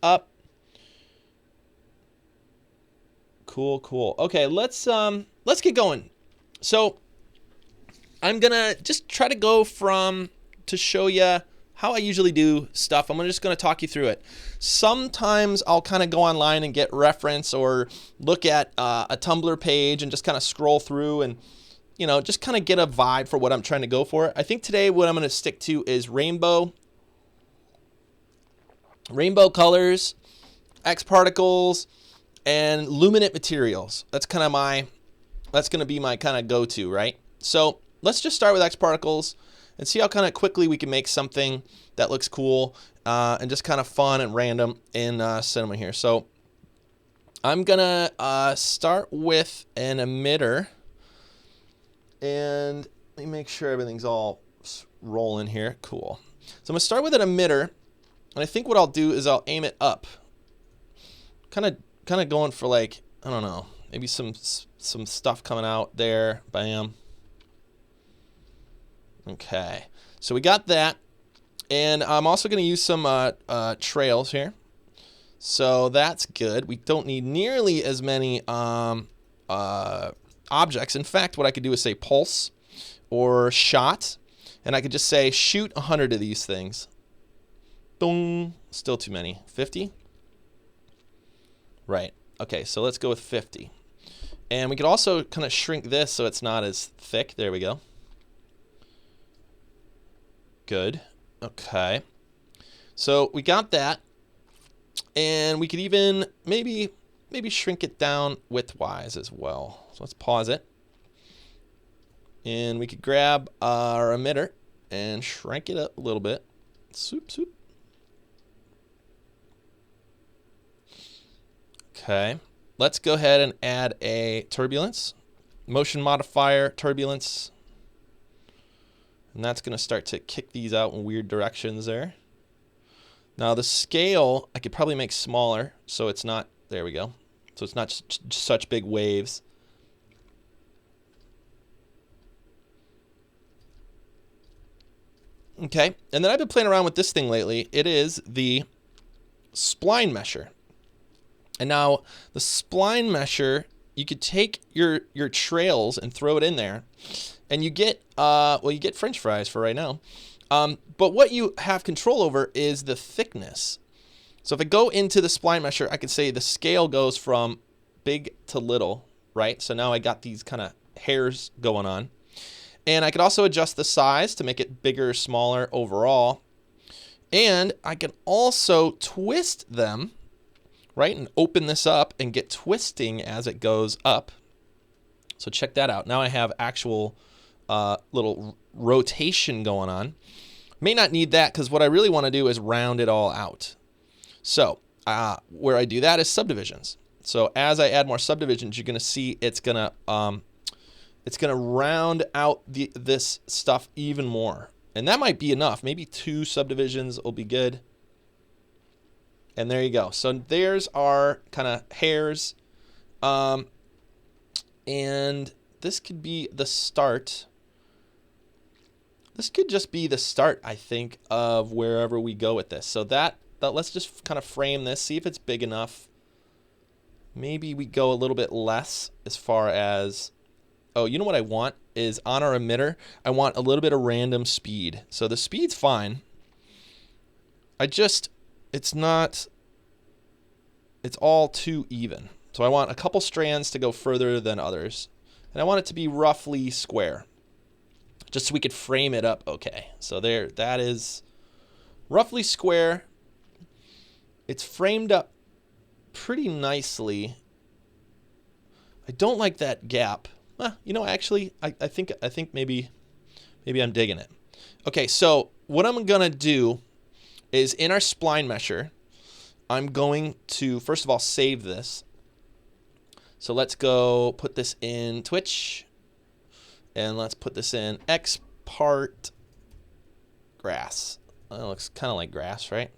up. Cool, cool. Okay, let's get going. So I'm gonna just try to go to show you how I usually do stuff. I'm just gonna talk you through it. Sometimes I'll kind of go online and get reference or look at a Tumblr page and just kind of scroll through and just kind of get a vibe for what I'm trying to go for. I think today what I'm gonna stick to is rainbow colors, X particles, and luminant materials. That's gonna be my kind of go-to, right? So let's just start with X particles and see how kind of quickly we can make something that looks cool and just kind of fun and random in cinema here. So I'm gonna start with an emitter, and let me make sure everything's all rolling here. Cool. So I'm gonna start with an emitter, and I think what I'll do is I'll aim it up, kind of going for, like, I don't know, maybe some stuff coming out there. Bam. Okay, so we got that, and I'm also going to use some trails here. So that's good. We don't need nearly as many objects. In fact, what I could do is say pulse or shot, and I could just say shoot 100 of these things. Boom. Still too many. 50? Right. Okay, so let's go with 50. And we could also kind of shrink this so it's not as thick. There we go. Good. Okay. So we got that. And we could even maybe shrink it down width-wise as well. So let's pause it. And we could grab our emitter and shrink it up a little bit. Swoop, swoop. Okay. Let's go ahead and add a turbulence. Motion modifier, turbulence. And that's going to start to kick these out in weird directions there. Now the scale, I could probably make smaller so it's not, there we go. So it's not just such big waves. Okay, and then I've been playing around with this thing lately. It is the spline mesher. And now the spline mesher, you could take your trails and throw it in there, and you get you get French fries for right now. But what you have control over is the thickness. So if I go into the spline mesher, I could say the scale goes from big to little, right? So now I got these kind of hairs going on. And I could also adjust the size to make it bigger or smaller overall. And I can also twist them, right? And open this up and get twisting as it goes up. So check that out. Now I have actual little rotation going on. May not need that because what I really want to do is round it all out. So where I do that is subdivisions. So as I add more subdivisions, you're going to see it's going to round out this stuff even more. And that might be enough. Maybe 2 subdivisions will be good. And there you go. So there's our kind of hairs. And this could be the start. This could just be the start, I think, of wherever we go with this. So that let's just kind of frame this, see if it's big enough. Maybe we go a little bit less as far as, oh, you know what I want is on our emitter, I want a little bit of random speed. So the speed's fine. It's all too even. So I want a couple strands to go further than others. And I want it to be roughly square, just so we could frame it up okay. So there, that is roughly square. It's framed up pretty nicely. I don't like that gap. Actually, I think maybe I'm digging it. Okay, so what I'm gonna do is in our spline mesher, I'm going to first of all save this. So let's go put this in Twitch, and let's put this in expart grass. It looks kind of like grass, right?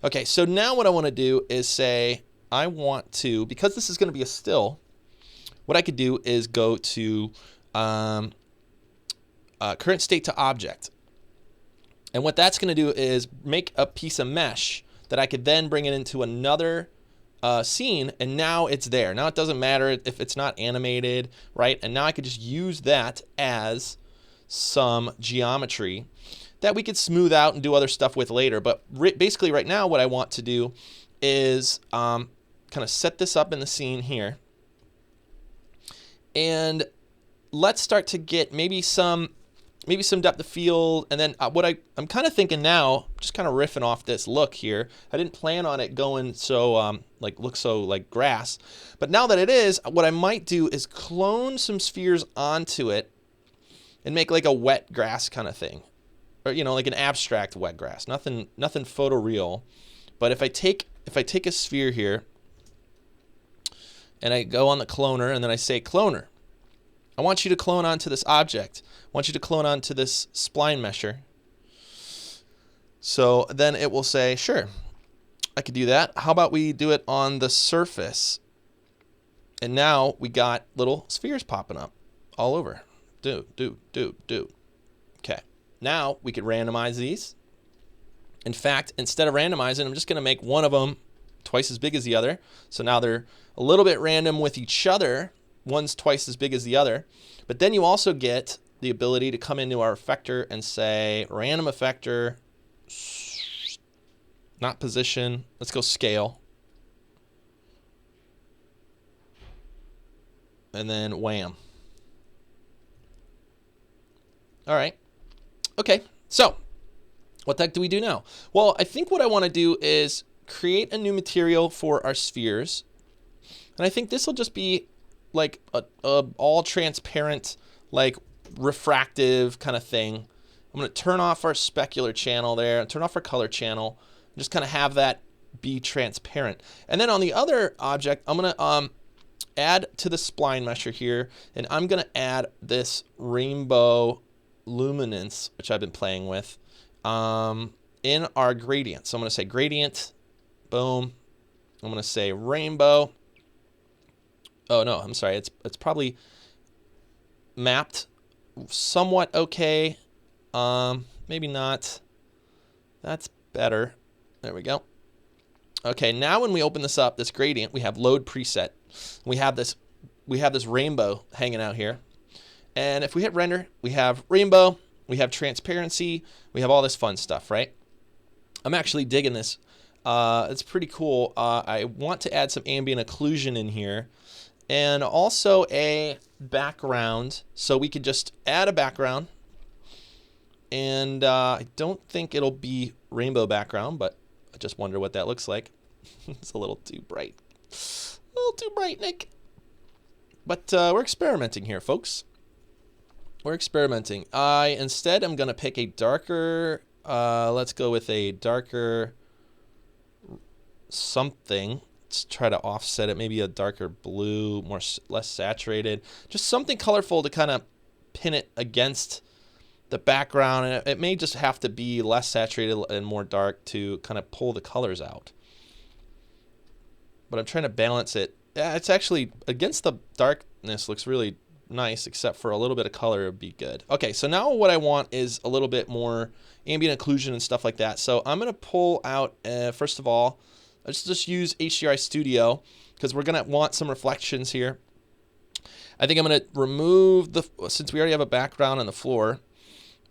Okay, so now what I want to do is say I want to, because this is going to be a still, what I could do is go to current state to object. And what that's going to do is make a piece of mesh that I could then bring it into another scene, and now it's there. Now it doesn't matter if it's not animated, right? And now I could just use that as some geometry that we could smooth out and do other stuff with later. But basically right now what I want to do is kind of set this up in the scene here. And let's start to get maybe some depth of field. And then what I'm kind of thinking now, just kind of riffing off this look here. I didn't plan on it going so look so like grass, but now that it is, what I might do is clone some spheres onto it and make like a wet grass kind of thing, or like an abstract wet grass. Nothing photoreal. But if I take a sphere here and I go on the cloner and then I say cloner, I want you to clone onto this object. I want you to clone onto this spline mesher. So then it will say, sure, I could do that. How about we do it on the surface? And now we got little spheres popping up all over. Do. Okay. Now we could randomize these. In fact, instead of randomizing, I'm just going to make one of them twice as big as the other. So now they're a little bit random with each other. One's twice as big as the other. But then you also get the ability to come into our effector and say random effector, not position. Let's go scale. And then wham. All right. Okay. So what the heck do we do now? Well, I think what I want to do is create a new material for our spheres. And I think this will just be like a all transparent, like refractive kind of thing. I'm going to turn off our specular channel there, turn off our color channel, and just kind of have that be transparent. And then on the other object, I'm going to add to the spline mesher here, and I'm going to add this rainbow luminance, which I've been playing with, in our gradient. So I'm going to say gradient, boom. I'm going to say rainbow. Oh no, I'm sorry. It's probably mapped somewhat okay. Maybe not. That's better. There we go. Okay, now when we open this up, this gradient, we have load preset. We have this rainbow hanging out here. And if we hit render, we have rainbow, we have transparency, we have all this fun stuff, right? I'm actually digging this. It's pretty cool. I want to add some ambient occlusion in here, and also a background. So we could just add a background, and I don't think it'll be rainbow background, but I just wonder what that looks like. It's a little too bright. A little too bright, Nick. But we're experimenting here, folks. We're experimenting. Instead, I'm going to pick a darker, let's go with a darker something. Let's try to offset it. Maybe a darker blue, less saturated. Just something colorful to kind of pin it against the background. And it may just have to be less saturated and more dark to kind of pull the colors out. But I'm trying to balance it. Yeah, it's actually, against the darkness, looks really nice, except for a little bit of color would be good. Okay, so now what I want is a little bit more ambient occlusion and stuff like that. So I'm going to pull out, first of all, let's just use HDRI Studio, because we're going to want some reflections here. I think I'm going to remove since we already have a background on the floor,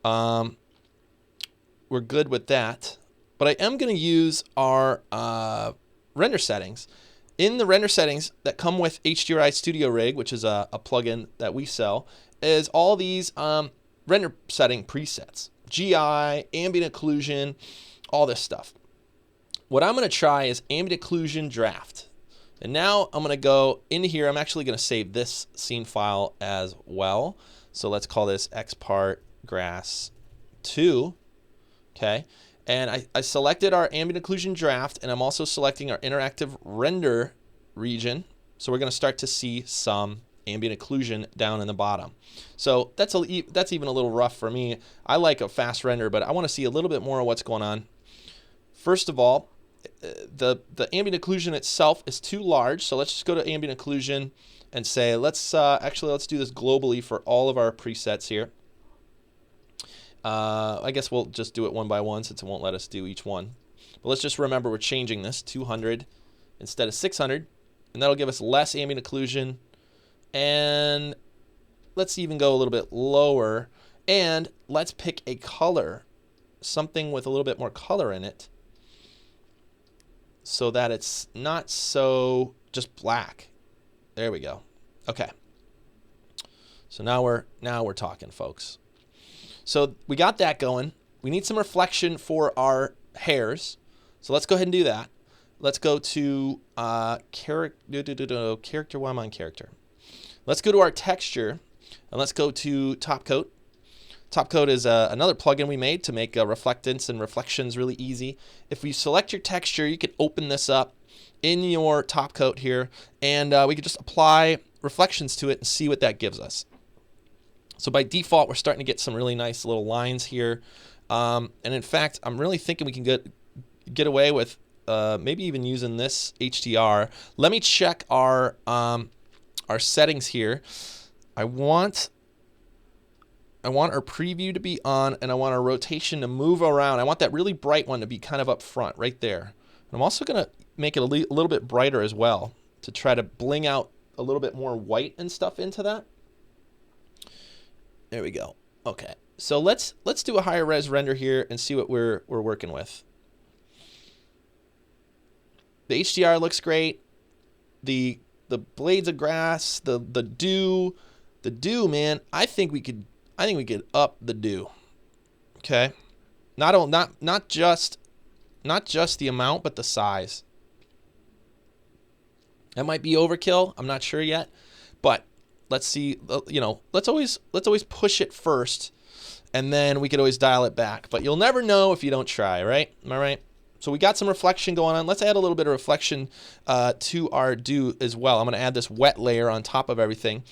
we're good with that. But I am going to use our render settings. In the render settings that come with HDRI Studio Rig, which is a plugin that we sell, is all these render setting presets. GI, ambient occlusion, all this stuff. What I'm going to try is ambient occlusion draft. And now I'm going to go into here. I'm actually going to save this scene file as well. So let's call this xpart grass 2. Okay. And I selected our ambient occlusion draft, and I'm also selecting our interactive render region. So we're going to start to see some ambient occlusion down in the bottom. So that's even a little rough for me. I like a fast render, but I want to see a little bit more of what's going on. First of all, the ambient occlusion itself is too large. So let's just go to ambient occlusion and say, let's do this globally for all of our presets here. I guess we'll just do it one by one since it won't let us do each one. But let's just remember we're changing this 200 instead of 600, and that'll give us less ambient occlusion. And let's even go a little bit lower, and let's pick a color, something with a little bit more color in it, so that it's not so just black. There we go. Okay. So now we're talking, folks. So we got that going. We need some reflection for our hairs. So let's go ahead and do that. Let's go to character. Why am I on character? Let's go to our texture, and let's go to top coat. Top coat is another plugin we made to make reflectance and reflections really easy. If you select your texture, you can open this up in your top coat here, and we can just apply reflections to it and see what that gives us. So by default, we're starting to get some really nice little lines here. And in fact, I'm really thinking we can get away with maybe even using this HDR. Let me check our settings here. I want our preview to be on, and I want our rotation to move around. I want that really bright one to be kind of up front right there. And I'm also going to make it a little bit brighter as well to try to bling out a little bit more white and stuff into that. There we go. Okay. So let's do a higher res render here and see what we're working with. The HDR looks great. The blades of grass, the dew, man. I think we could up the dew. Okay. Not just the amount, but the size. That might be overkill. I'm not sure yet, but let's see. Let's always push it first, and then we could always dial it back. But you'll never know if you don't try, right? Am I right? So we got some reflection going on. Let's add a little bit of reflection to our dew as well. I'm going to add this wet layer on top of everything.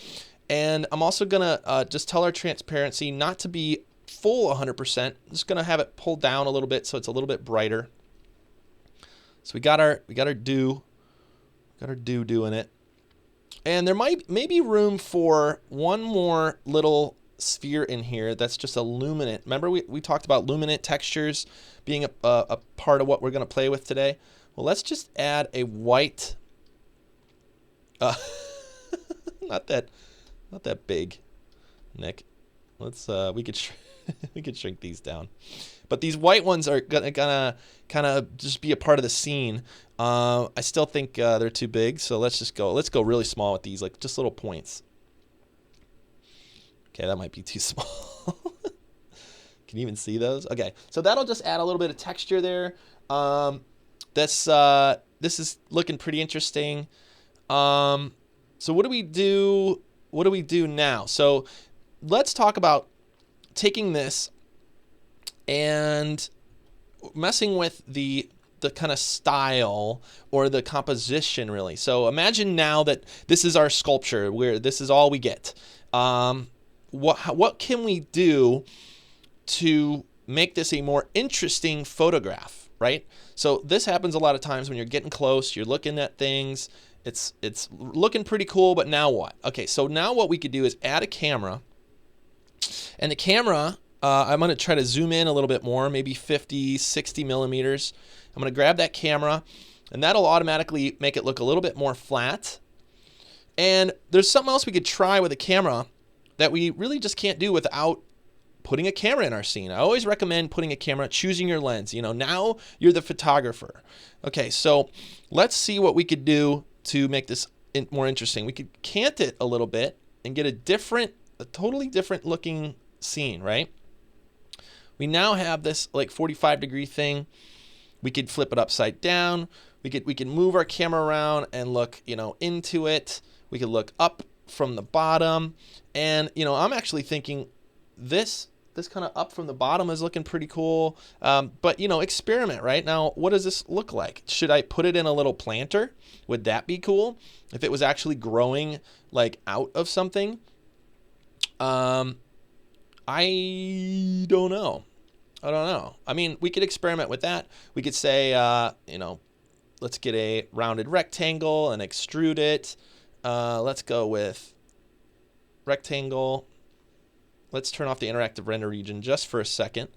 And I'm also going to just tell our transparency not to be full 100%. I'm just going to have it pulled down a little bit so it's a little bit brighter. So we got our dew. Got our dew doing it. And there may be room for one more little sphere in here that's just a luminant. Remember we talked about luminant textures being a part of what we're going to play with today? Well, let's just add a white, not that big, Nick. Let's we could we could shrink these down, but these white ones are gonna kind of just be a part of the scene. I still think they're too big, so let's go really small with these, like just little points. Okay, that might be too small. Can you even see those? Okay, so that'll just add a little bit of texture there. This is looking pretty interesting. So what do we do? What do we do now? So let's talk about taking this and messing with the kind of style or the composition, really. So imagine now that this is our sculpture, where this is all we get. What can we do to make this a more interesting photograph, right? So this happens a lot of times when you're getting close, you're looking at things, it's looking pretty cool, but now what? Okay, so now what we could do is add a camera, and the camera, I'm going to try to zoom in a little bit more, maybe 50, 60 millimeters. I'm going to grab that camera, and that'll automatically make it look a little bit more flat. And there's something else we could try with a camera that we really just can't do without putting a camera in our scene. I always recommend putting a camera, choosing your lens. Now you're the photographer. Okay, so let's see what we could do to make this more interesting. We could cant it a little bit and get a totally different looking scene, right? We now have this like 45-degree thing. We could flip it upside down. We could move our camera around and look, into it. We could look up from the bottom, and I'm actually thinking this kind of up from the bottom is looking pretty cool. But experiment, right? Now, what does this look like? Should I put it in a little planter? Would that be cool if it was actually growing like out of something? I don't know. I mean, we could experiment with that. We could say, let's get a rounded rectangle and extrude it. Let's go with rectangle. Let's turn off the interactive render region just for a second.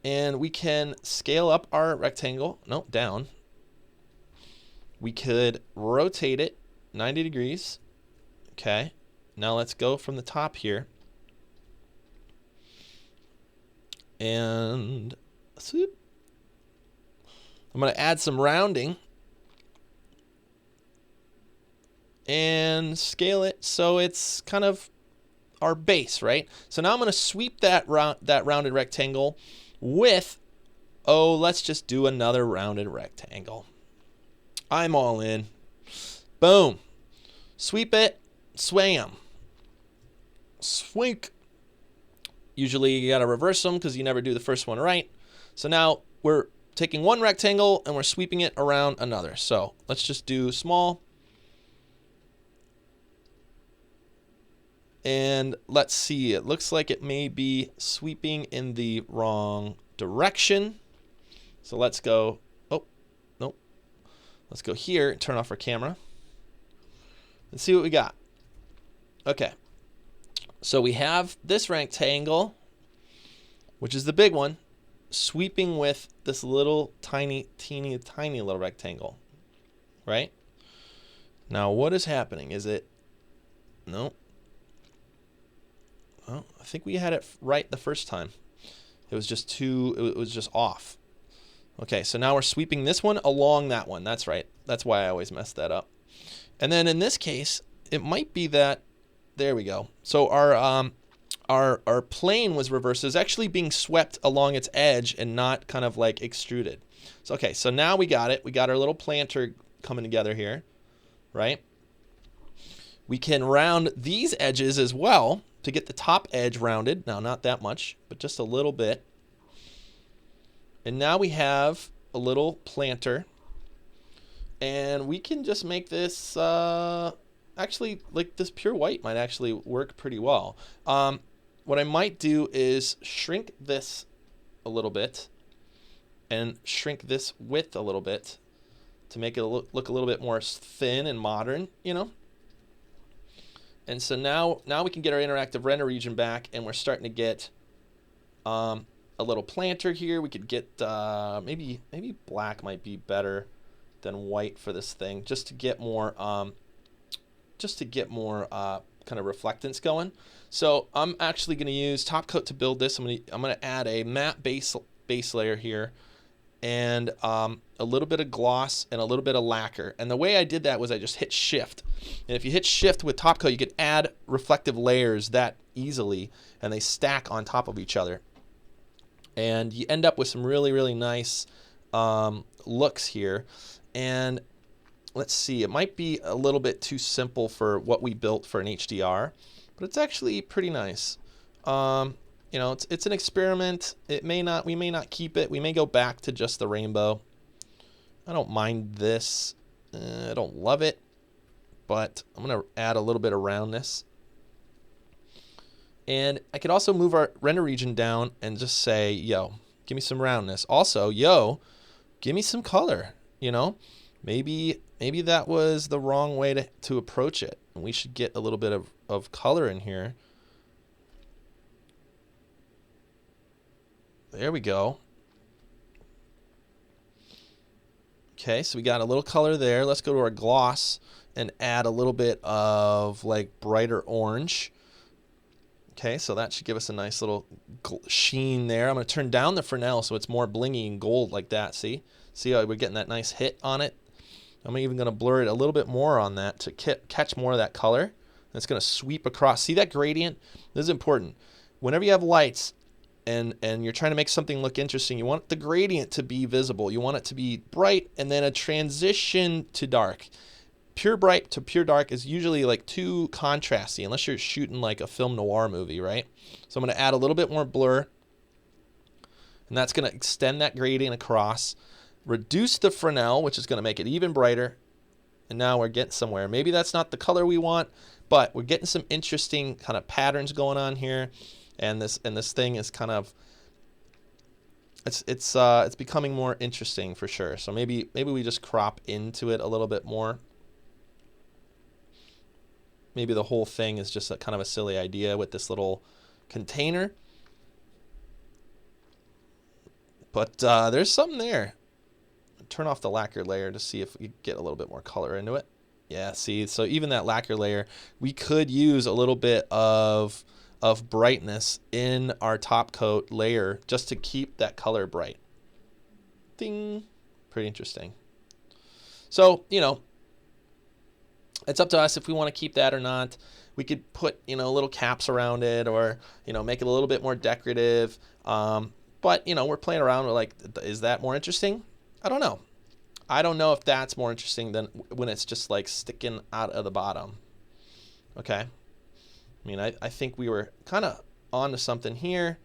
And we can scale up our rectangle. No, down. We could rotate it 90 degrees. Okay. Now let's go from the top here. And I'm going to add some rounding and scale it so it's kind of our base, right? So now I'm going to sweep that rounded rectangle with, oh, let's just do another rounded rectangle. I'm all in. Boom. Sweep it. Swam. Swink. Usually you got to reverse them because you never do the first one right. So now we're taking one rectangle and we're sweeping it around another. So let's just do small. And let's see, it looks like it may be sweeping in the wrong direction. So let's go, oh, nope. Let's go here and turn off our camera and see what we got. Okay. So we have this rectangle, which is the big one, sweeping with this little tiny little rectangle, right? Now what is happening? Is it, no. Well, I think we had it right the first time. It was just it was just off. Okay, so now we're sweeping this one along that one. That's right. That's why I always mess that up. And then in this case, it might be that, there we go. So our plane was reversed. It's actually being swept along its edge and not kind of like extruded. So, okay, so now we got it. We got our little planter coming together here, right? We can round these edges as well to get the top edge rounded. Now, not that much, but just a little bit. And now we have a little planter. And we can just make this, actually, like this pure white might actually work pretty well. What I might do is shrink this a little bit and shrink this width a little bit to make it look a little bit more thin and modern, you know? And so now we can get our interactive render region back, and we're starting to get a little planter here. We could get maybe black might be better than white for this thing, just to get more kind of reflectance going. So I'm actually going to use top coat to build this. I'm going to add a matte base layer here, and a little bit of gloss and a little bit of lacquer. And the way I did that was I just hit shift. And if you hit shift with top coat, you can add reflective layers that easily, and they stack on top of each other. And you end up with some really, really nice looks here. And let's see, it might be a little bit too simple for what we built for an HDR, but it's actually pretty nice. You know, it's an experiment. We may not keep it. We may go back to just the rainbow. I don't mind this. I don't love it, but I'm going to add a little bit of roundness. And I could also move our render region down and just say, yo, give me some roundness. Also, yo, give me some color, you know? Maybe that was the wrong way to approach it. And we should get a little bit of color in here. There we go. Okay, so we got a little color there. Let's go to our gloss and add a little bit of like brighter orange. Okay, so that should give us a nice little sheen there. I'm going to turn down the Fresnel so it's more blingy and gold like that. See how we're getting that nice hit on it? I'm even going to blur it a little bit more on that to catch more of that color. And it's going to sweep across. See that gradient? This is important. Whenever you have lights and you're trying to make something look interesting, you want the gradient to be visible. You want it to be bright and then a transition to dark. Pure bright to pure dark is usually like too contrasty unless you're shooting like a film noir movie, right? So I'm going to add a little bit more blur, and that's going to extend that gradient across, reduce the Fresnel, which is going to make it even brighter, and now we're getting somewhere. Maybe that's not the color we want, but we're getting some interesting kind of patterns going on here, and this thing is kind of it's becoming more interesting for sure. So maybe we just crop into it a little bit more. Maybe the whole thing is just a kind of a silly idea with this little container. But there's something there. Turn off the lacquer layer to see if we get a little bit more color into it. Yeah, see, so even that lacquer layer, we could use a little bit of brightness in our top coat layer just to keep that color bright. Ding. Pretty interesting. So, you know, it's up to us if we want to keep that or not. We could put, you know, little caps around it, or, you know, make it a little bit more decorative. But, you know, we're playing around with, like, is that more interesting? I don't know. I don't know if that's more interesting than when it's just like sticking out of the bottom. Okay. I mean, I think we were kind of onto something here,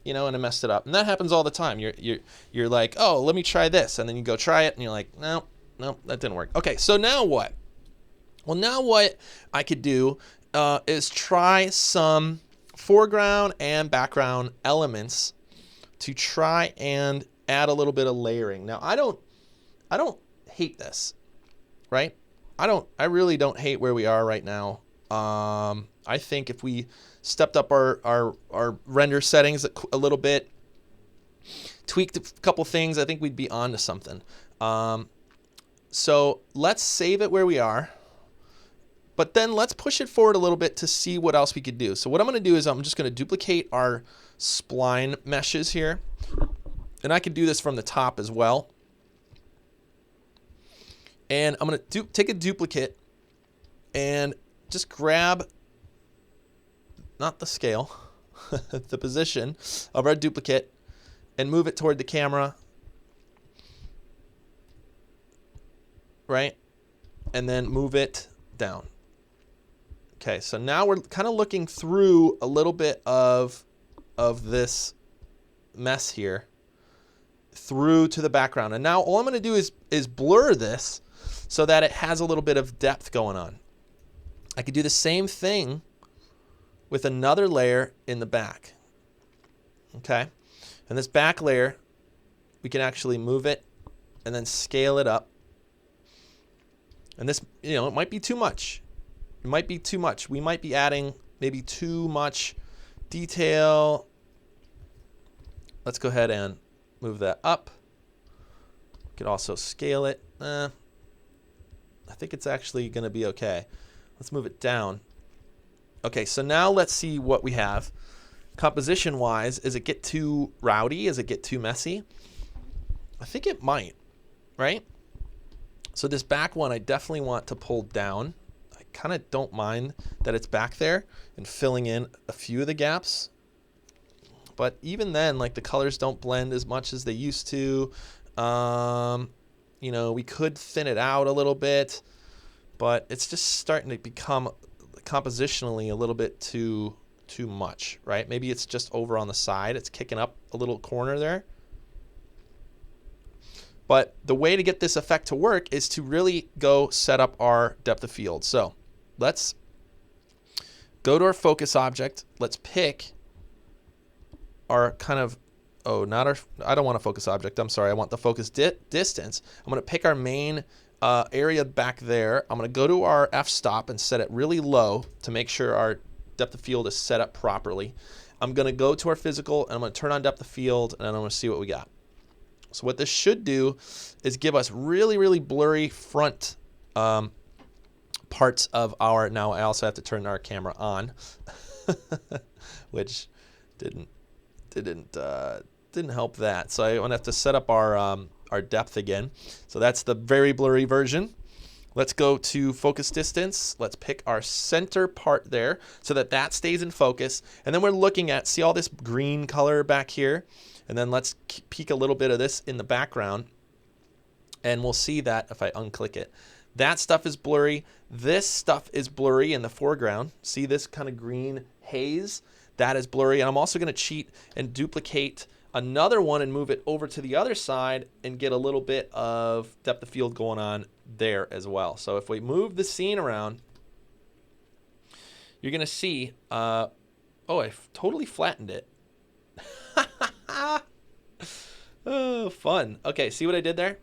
you know, and I messed it up. And that happens all the time. You're like, oh, let me try this. And then you go try it and you're like, no, that didn't work. Okay. So now what? Well, now what I could do is try some foreground and background elements to try and add a little bit of layering. Now, I don't hate this, right? I really don't hate where we are right now. I think if we stepped up our render settings a little bit, tweaked a couple things, I think we'd be on to something. So let's save it where we are, but then let's push it forward a little bit to see what else we could do. So what I'm going to do is I'm just going to duplicate our spline meshes here, and I can do this from the top as well. And I'm going to take a duplicate and just grab, not the scale, the position of our duplicate, and move it toward the camera, right? And then move it down. Okay, so now we're kind of looking through a little bit of this mess here through to the background. And now all I'm going to do is blur this so that it has a little bit of depth going on. I could do the same thing with another layer in the back. Okay, and this back layer, we can actually move it and then scale it up. And this, you know, it might be too much. It might be too much. We might be adding maybe too much detail. Let's go ahead and move that up. We could also scale it. I think it's actually going to be okay. Let's move it down. Okay, so now let's see what we have. Composition-wise, does it get too rowdy? Does it get too messy? I think it might, right? So this back one, I definitely want to pull down. I kind of don't mind that it's back there and filling in a few of the gaps. But even then, like, the colors don't blend as much as they used to. You know, we could thin it out a little bit, but it's just starting to become compositionally a little bit too much, right? Maybe it's just over on the side. It's kicking up a little corner there. But the way to get this effect to work is to really go set up our depth of field. So let's go to our focus object. Let's pick our kind of, I don't want a focus object. I'm sorry. I want the focus distance. I'm going to pick our main area back there. I'm going to go to our f-stop and set it really low to make sure our depth of field is set up properly. I'm going to go to our physical, and I'm going to turn on depth of field, and I'm going to see what we got. So what this should do is give us really, really blurry front parts of our, now I also have to turn our camera on, which didn't help that. So I'm going to have to set up our depth again. So that's the very blurry version. Let's go to focus distance. Let's pick our center part there so that stays in focus. And then we're looking at, see all this green color back here? And then let's peek a little bit of this in the background. And we'll see that if I unclick it. That stuff is blurry. This stuff is blurry in the foreground. See this kind of green haze? That is blurry. And I'm also going to cheat and duplicate another one and move it over to the other side and get a little bit of depth of field going on there as well. So if we move the scene around, you're going to see, oh, I've totally flattened it. Oh, fun. Okay, see what I did there?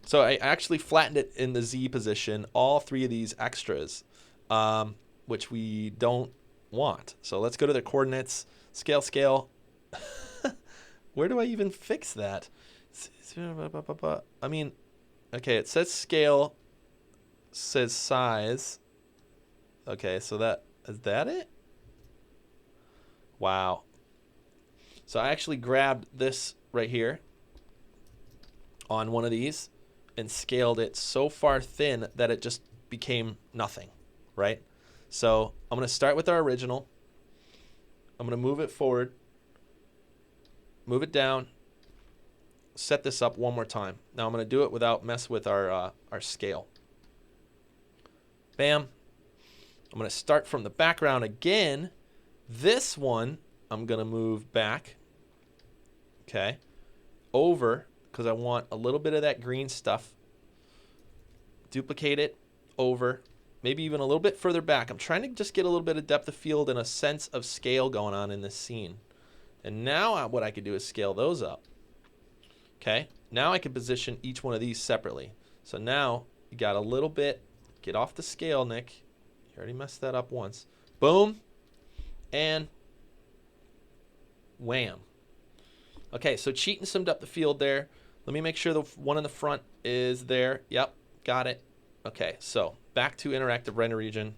So I actually flattened it in the Z position, all three of these extras, which we don't want. So let's go to the coordinates, scale. Where do I even fix that? I mean, okay, it says scale, says size. Okay, so is that it? Wow. So I actually grabbed this right here on one of these and scaled it so far thin that it just became nothing, right? So I'm going to start with our original. I'm going to move it forward, move it down, set this up one more time. Now I'm going to do it without mess with our scale. Bam. I'm going to start from the background again. This one I'm going to move back, okay, over, because I want a little bit of that green stuff. Duplicate it, over, maybe even a little bit further back. I'm trying to just get a little bit of depth of field and a sense of scale going on in this scene. And now what I could do is scale those up. Okay, now I can position each one of these separately. So now you got a little bit, get off the scale, Nick. You already messed that up once. Boom, and wham. Okay, so cheating some depth of field there. Let me make sure the one in the front is there. Yep, got it. Okay, so back to interactive render region.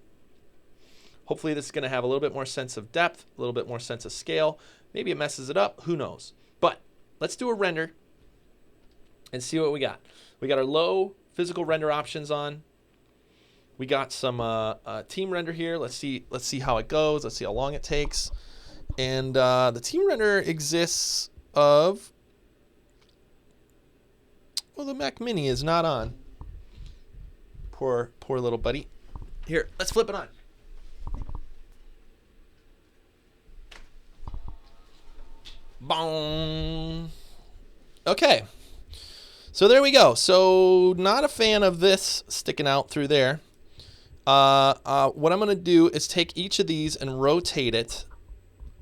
Hopefully this is going to have a little bit more sense of depth, a little bit more sense of scale. Maybe it messes it up, who knows. But let's do a render and see what we got. We got our low physical render options on. We got some team render here. Let's see how it goes. Let's see how long it takes. And the team render exists of, well, the Mac Mini is not on. Poor little buddy. Here, let's flip it on. Boom. Okay. So there we go. So not a fan of this sticking out through there. What I'm going to do is take each of these and rotate it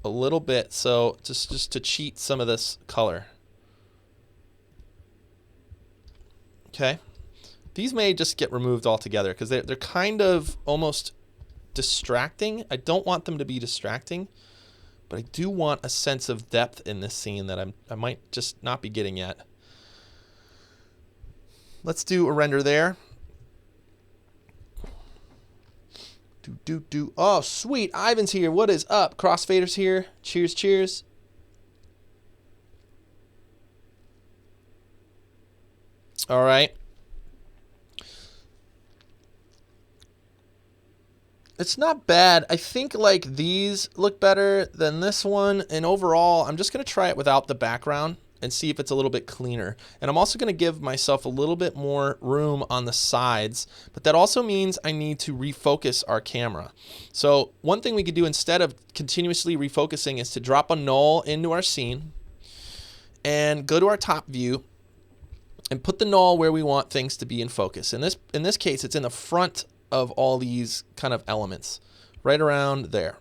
a little bit, so just to cheat some of this color. Okay. These may just get removed altogether because they're kind of almost distracting. I don't want them to be distracting, but I do want a sense of depth in this scene that I might just not be getting yet. Let's do a render there. Oh, sweet. Ivan's here. What is up? Crossfader's here. Cheers, cheers. All right. It's not bad. I think like these look better than this one. And overall, I'm just going to try it without the background and see if it's a little bit cleaner. And I'm also going to give myself a little bit more room on the sides, but that also means I need to refocus our camera. So one thing we could do instead of continuously refocusing is to drop a null into our scene and go to our top view and put the null where we want things to be in focus. In this case, it's in the front of all these kind of elements, right around there.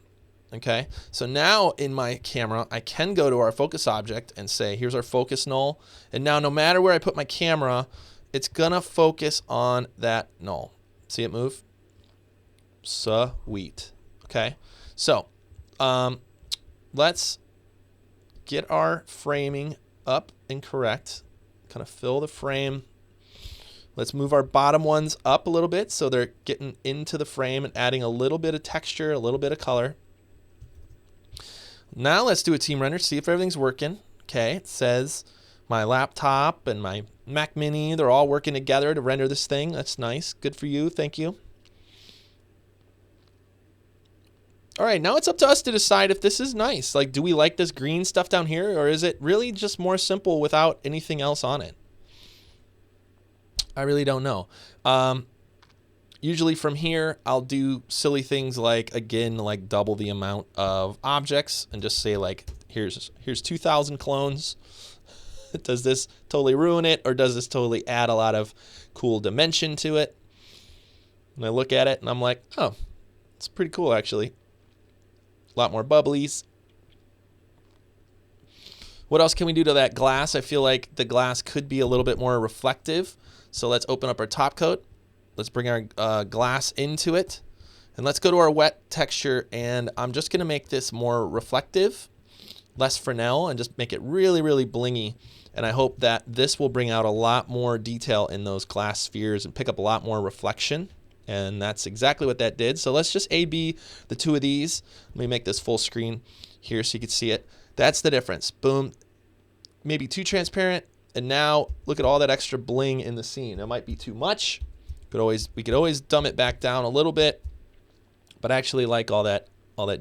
Okay, so now in my camera, I can go to our focus object and say, here's our focus null. And now no matter where I put my camera, it's gonna focus on that null. See it move? Sweet. Okay, so let's get our framing up and correct. Kind of fill the frame. Let's move our bottom ones up a little bit so they're getting into the frame and adding a little bit of texture, a little bit of color. Now let's do a team render, see if everything's working. Okay, it says my laptop and my Mac Mini, they're all working together to render this thing. That's nice. Good for you. Thank you. All right, now it's up to us to decide if this is nice. Like, do we like this green stuff down here, or is it really just more simple without anything else on it? I really don't know. Usually from here, I'll do silly things like, again, like double the amount of objects and just say like, here's 2,000 clones. Does this totally ruin it, or does this totally add a lot of cool dimension to it? And I look at it and I'm like, oh, it's pretty cool actually. A lot more bubblies. What else can we do to that glass? I feel like the glass could be a little bit more reflective. So let's open up our top coat. Let's bring our glass into it. And let's go to our wet texture. And I'm just going to make this more reflective. less Fresnel and just make it really, really blingy. And I hope that this will bring out a lot more detail in those glass spheres and pick up a lot more reflection. And that's exactly what that did. So let's just A/B the two of these. Let me make this full screen here so you can see it. That's the difference. Boom. Maybe too transparent. And now look at all that extra bling in the scene. It might be too much. We could always dumb it back down a little bit. But I actually like all that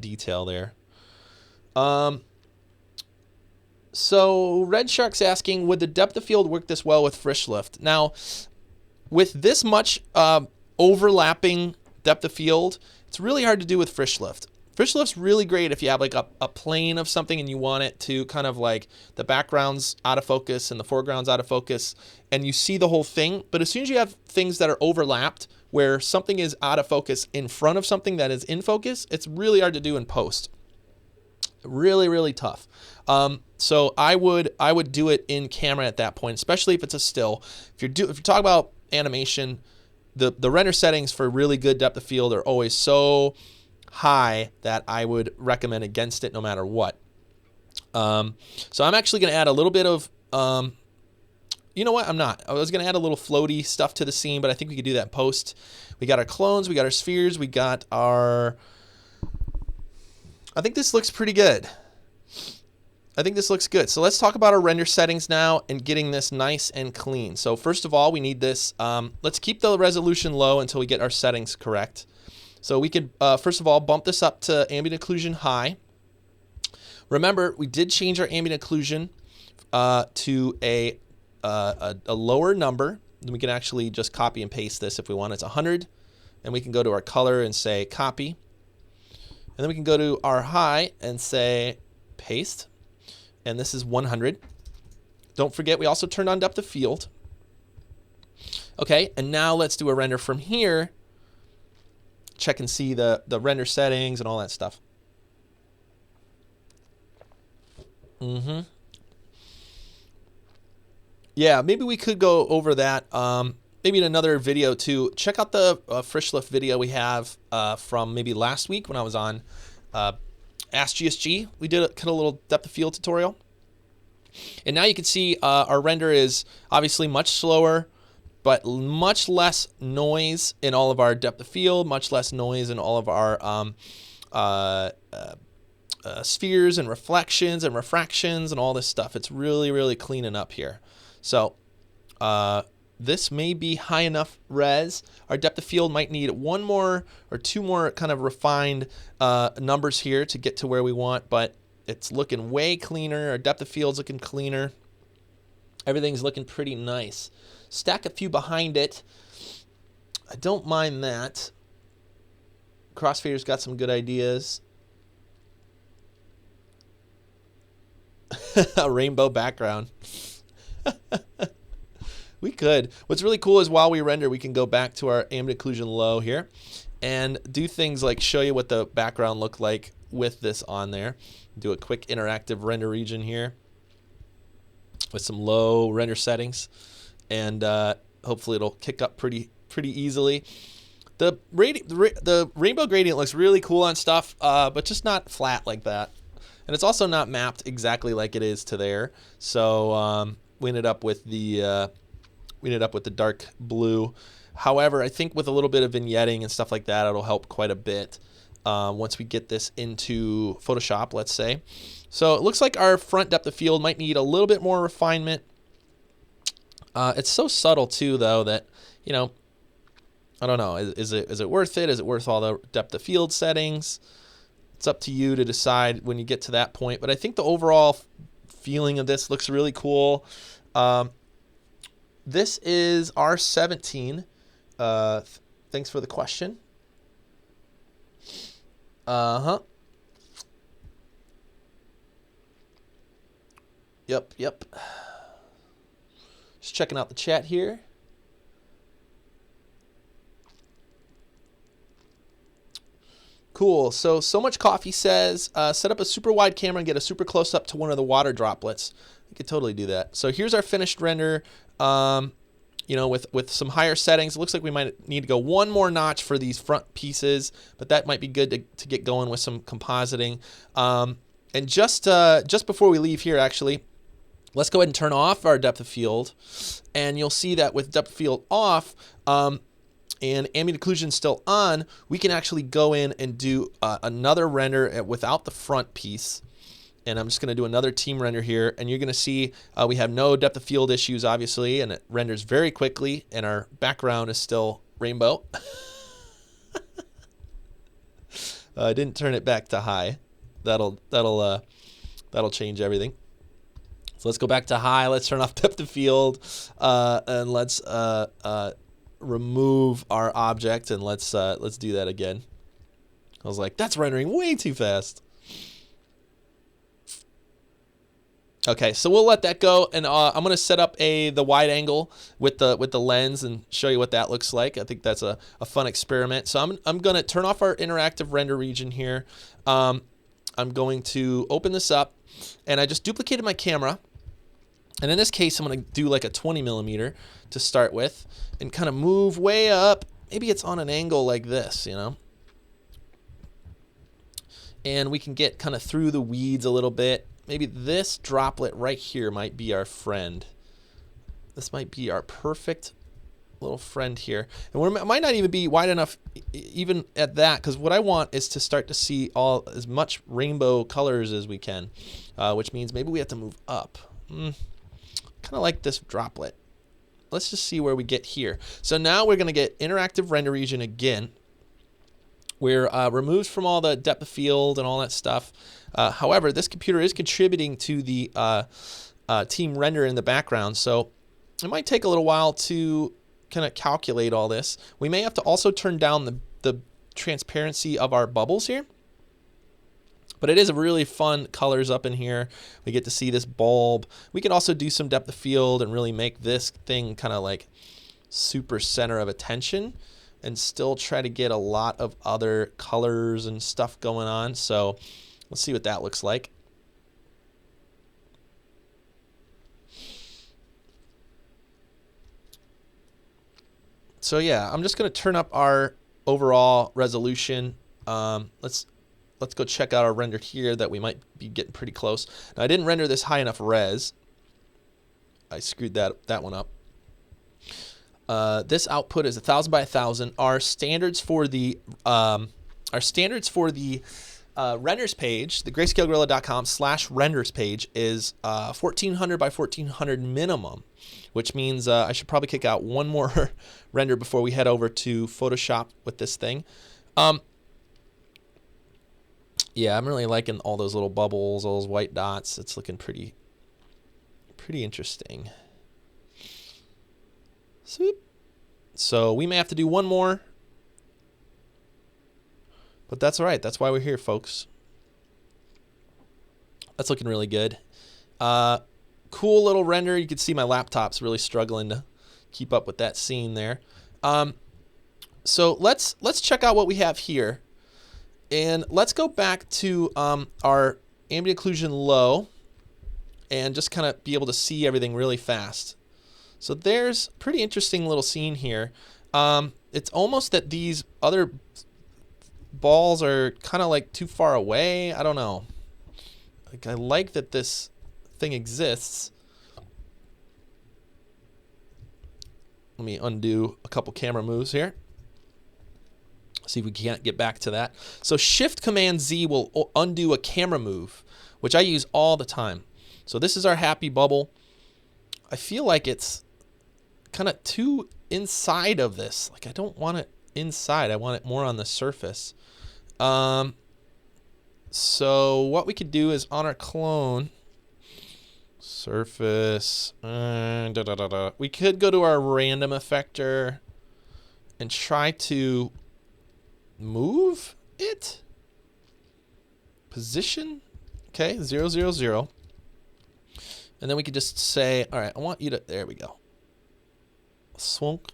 detail there. So Red Shark's asking, would the depth of field work this well with Frisch Lift? Now, with this much overlapping depth of field, it's really hard to do with Frisch Lift. Frisch Lift's really great if you have like a plane of something and you want it to kind of like the background's out of focus and the foreground's out of focus and you see the whole thing. But as soon as you have things that are overlapped where something is out of focus in front of something that is in focus, it's really hard to do in post. Really, really tough. So I would do it in camera at that point, especially if it's a still. If you talk about animation, the render settings for really good depth of field are always so high that I would recommend against it no matter what. So I'm actually going to add a little bit of, you know what? I'm not. I was going to add a little floaty stuff to the scene, but I think we could do that in post. We got our clones, we got our spheres, we got our, I think this looks pretty good. I think this looks good. So let's talk about our render settings now and getting this nice and clean. So first of all, we need this. Let's keep the resolution low until we get our settings correct. So we could, first of all, bump this up to ambient occlusion high. Remember, we did change our ambient occlusion to a lower number. We can actually just copy and paste this if we want. It's 100. And we can go to our color and say copy. And then we can go to our high and say paste. And this is 100. Don't forget, we also turned on depth of field. Okay, and now let's do a render from here. Check and see the render settings and all that stuff. Yeah, maybe we could go over that maybe in another video too. Check out the Frisch Lift video we have from maybe last week when I was on Ask GSG. We did a little depth of field tutorial. And now you can see our render is obviously much slower, but much less noise in all of our depth of field, much less noise in all of our spheres and reflections and refractions and all this stuff. It's really, really cleaning up here. So this may be high enough res. Our depth of field might need one more or two more kind of refined numbers here to get to where we want, but it's looking way cleaner. Our depth of field's looking cleaner. Everything's looking pretty nice. Stack a few behind it. I don't mind that. Crossfader's got some good ideas. A rainbow background. We could. What's really cool is while we render, we can go back to our ambient occlusion low here and do things like show you what the background looked like with this on there. Do a quick interactive render region here with some low render settings, and hopefully it'll kick up pretty easily. The rainbow gradient looks really cool on stuff, but just not flat like that. And it's also not mapped exactly like it is to there. So we ended up with the dark blue. However, I think with a little bit of vignetting and stuff like that, it'll help quite a bit once we get this into Photoshop, let's say. So it looks like our front depth of field might need a little bit more refinement. It's so subtle too, though, that, you know, I don't know. Is it worth it? Is it worth all the depth of field settings? It's up to you to decide when you get to that point. But I think the overall feeling of this looks really cool. This is R17. Thanks for the question. Yep. Just checking out the chat here. Cool. So much coffee says, set up a super wide camera and get a super close up to one of the water droplets. You could totally do that. So here's our finished render. You know, with some higher settings. It looks like we might need to go one more notch for these front pieces, but that might be good to get going with some compositing. And just before we leave here, actually, let's go ahead and turn off our depth of field. And you'll see that with depth of field off and ambient occlusion still on, we can actually go in and do another render without the front piece. And I'm just going to do another team render here. And you're going to see we have no depth of field issues, obviously, and it renders very quickly. And our background is still rainbow. I didn't turn it back to high. That'll change everything. So let's go back to high. Let's turn off depth of field, and let's remove our object, and let's do that again. I was like, that's rendering way too fast. Okay, so we'll let that go, and I'm gonna set up the wide angle with the lens and show you what that looks like. I think that's a fun experiment. So I'm gonna turn off our interactive render region here. I'm going to open this up, and I just duplicated my camera. And in this case, I'm gonna do like a 20 millimeter to start with, and kind of move way up. Maybe it's on an angle like this, you know. And we can get kind of through the weeds a little bit. Maybe this droplet right here might be our friend. This might be our perfect little friend here. And it might not even be wide enough even at that, because what I want is to start to see as much rainbow colors as we can, which means maybe we have to move up. Kind of like this droplet. Let's just see where we get here. So now we're going to get interactive render region again. We're removed from all the depth of field and all that stuff. However, this computer is contributing to the team render in the background, so it might take a little while to kind of calculate all this. We may have to also turn down the transparency of our bubbles here. But it is a really fun colors up in here. We get to see this bulb. We can also do some depth of field and really make this thing kind of like super center of attention, and still try to get a lot of other colors and stuff going on. So let's see what that looks like. So yeah, I'm just going to turn up our overall resolution. Let's go check out our render here that we might be getting pretty close. Now, I didn't render this high enough res. I screwed that one up. This output is 1000 by 1000. Our standards for the renders page, the grayscalegorilla.com/renders page, is 1400 by 1400 minimum, which means I should probably kick out one more render before we head over to Photoshop with this thing. Yeah, I'm really liking all those little bubbles, all those white dots. It's looking pretty interesting. Swoop. So we may have to do one more, but that's all right. That's why we're here, folks. That's looking really good. Cool little render. You can see my laptop's really struggling to keep up with that scene there. So let's check out what we have here. And let's go back to our ambient occlusion low and just kind of be able to see everything really fast. So there's a pretty interesting little scene here. It's almost that these other balls are kind of like too far away. I don't know. Like, I like that this thing exists. Let me undo a couple camera moves here. See if we can't get back to that. So Shift Command Z will undo a camera move, which I use all the time. So this is our happy bubble. I feel like it's kind of too inside of this. Like, I don't want it inside. I want it more on the surface. So what we could do is on our clone, surface, we could go to our random effector and try to move it. Position. Okay, 0, 0, 0. And then we could just say, all right, I want you to, there we go. Swunk.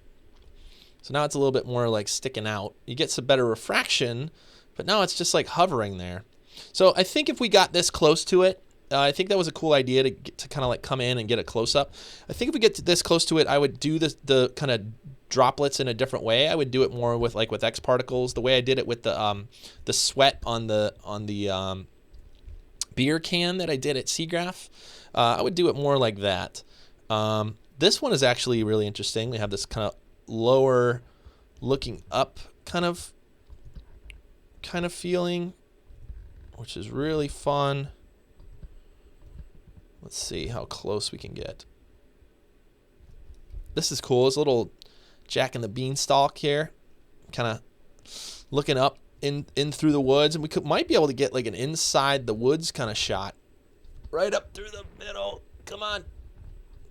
So now it's a little bit more like sticking out. You get some better refraction, but now it's just like hovering there. So I think if we got this close to it, I think that was a cool idea to kind of like come in and get a close up. I think if we get to this close to it, I would do the kind of droplets in a different way. I would do it more with like with X particles, the way I did it with the sweat on the beer can that I did at Seagraph. I would do it more like that. This one is actually really interesting. We have this kind of lower looking up kind of feeling, which is really fun. Let's see how close we can get. This is cool. It's a little Jack and the Beanstalk here, kind of looking up in through the woods, and we might be able to get like an inside the woods kind of shot, right up through the middle. Come on,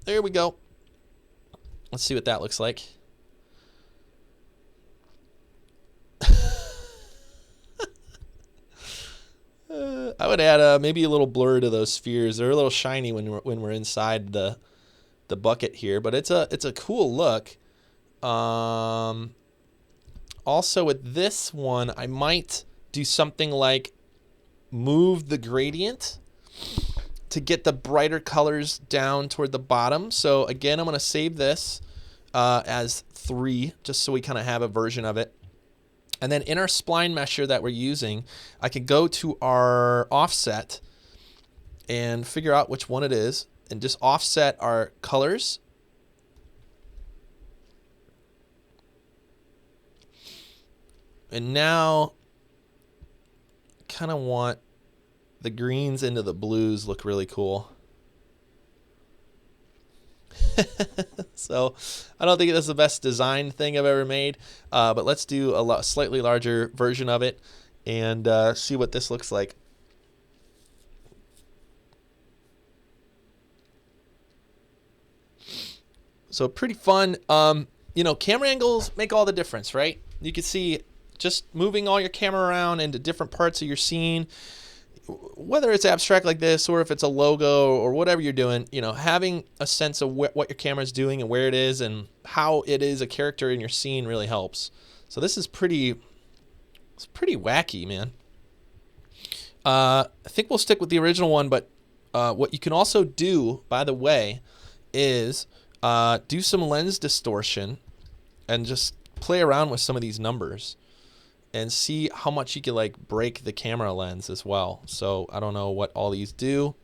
there we go. Let's see what that looks like. I would add maybe a little blur to those spheres. They're a little shiny when we're inside the bucket here, but it's a cool look. Also with this one, I might do something like move the gradient to get the brighter colors down toward the bottom. So again, I'm going to save this as 3, just so we kind of have a version of it. And then in our spline mesher that we're using, I can go to our offset and figure out which one it is and just offset our colors. And now kind of want the greens into the blues look really cool. So I don't think that's the best design thing I've ever made, but let's do a slightly larger version of it and see what this looks like. So pretty fun. You know, camera angles make all the difference, right? You can see just moving all your camera around into different parts of your scene, whether it's abstract like this or if it's a logo or whatever you're doing, you know, having a sense of what your camera is doing and where it is and how it is a character in your scene really helps. So this is it's pretty wacky, man. I think we'll stick with the original one, but what you can also do, by the way, is do some lens distortion and just play around with some of these numbers and see how much you can like break the camera lens as well. So I don't know what all these do.